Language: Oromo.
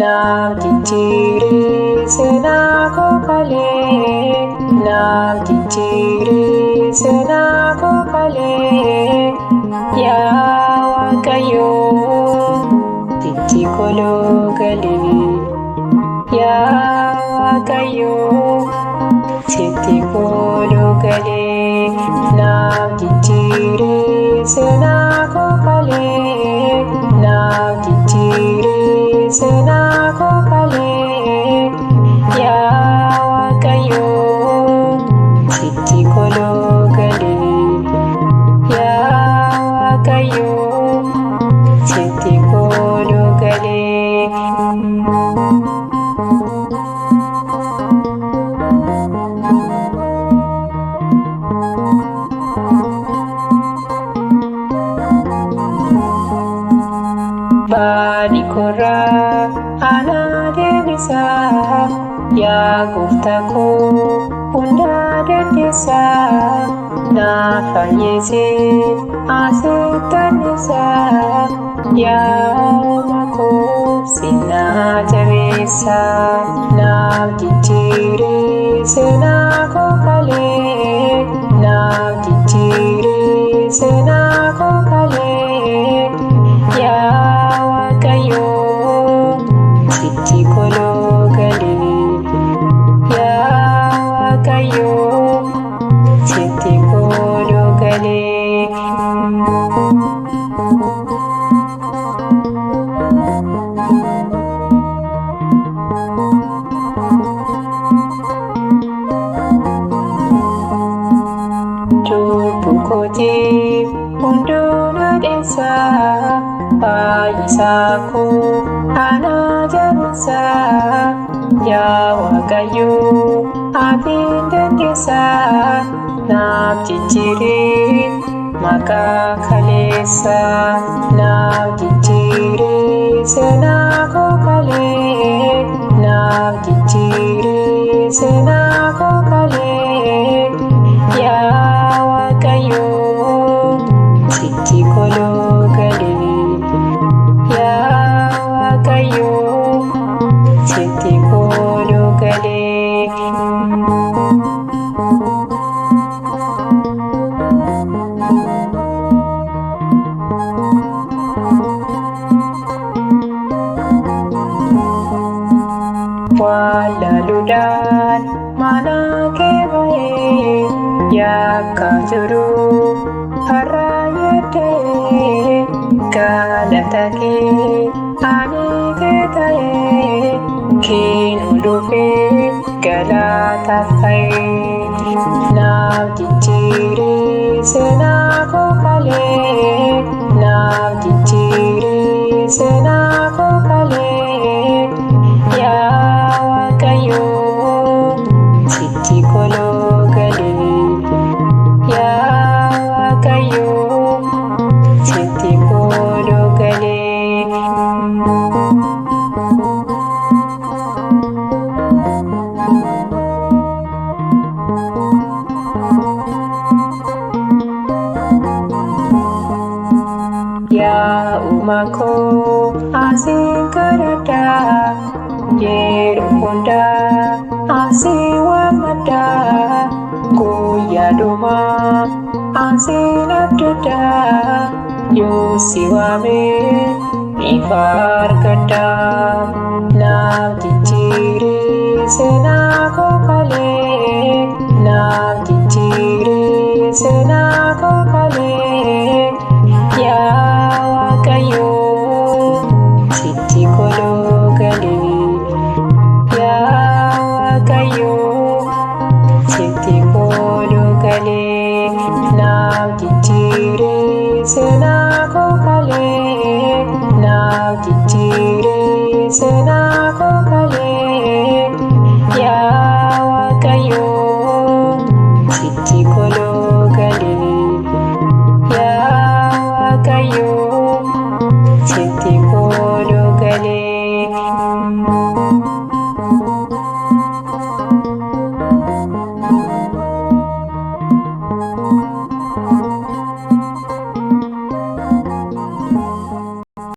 Naaf jijjiirii seenaa koo kalee, naaf jijjiirii seenaa koo kalee, yaa Waaqayyoo sitti koloo galee, yaa Waaqayyoo sitti koloo galee. Naaf jijjiirii seenaa koo kalee, naaf jijjiirii seenaa koo kalee, yaa Waaqayyoo sitti koloo galee, yaa Waaqayyoo sitti koloo galee. Baadii korraa ana deebisaa, yaa Gooftaa koo hunda dandeessaa. Naaf fayyisee asitti annisaa, yaa Uumaa koo seenaa jabeessaa. Naaf jijjiirii seenaa koo kalee, naaf jijjiirii seenaa koo kalee, yaa Waaqayyoo sitti koloo galee, yaa Waaqayyoo sitti koloo galee. Cubbuu kootiif hundumaa dhiyeessaa, fayyisaa koo ana jabeessaa. Yaa Waaqayyoo atiin dandeessaa, naaf jijjiirii maqaa kaleessaa. Naaf jijjiirii seenaa koo kalee, naaf jijjiirii seenaa koo kalee, yaa Waaqayyoo sitti koloo galee, yaa Waaqayyoo sitti koloo galee. Wallaaluudhaan mana kee ba'ee, yakka jiru har'a yaada'ee, galata kee ani kee ta'ee, kiin dhufee galataaf ka'ee. Naaf jijjiirii seenaa koo kalee, naaf jijjiirii seenaa koo kalee, yaa Waaqayyoo sitti koloo galee, yaa Waaqayyoo sitti koloo galee. Yaa Uumaa koo asiin kadhadhaa, yeroo hundaa asiin waammadhaa. Guyyaa dhumaa asiin abdadhaa, yoo si waamee ifa argadhaa. Naaf jijjiirii seenaa koo kalee, naaf jijjiirii seenaa koo kalee, yaa Waaqayyoo sitti koloo galee, yaa Waaqayyoo sitti koloo galee. Naaf jijjiirii seenaa koo kalee, naaf jijjiirii sitti koo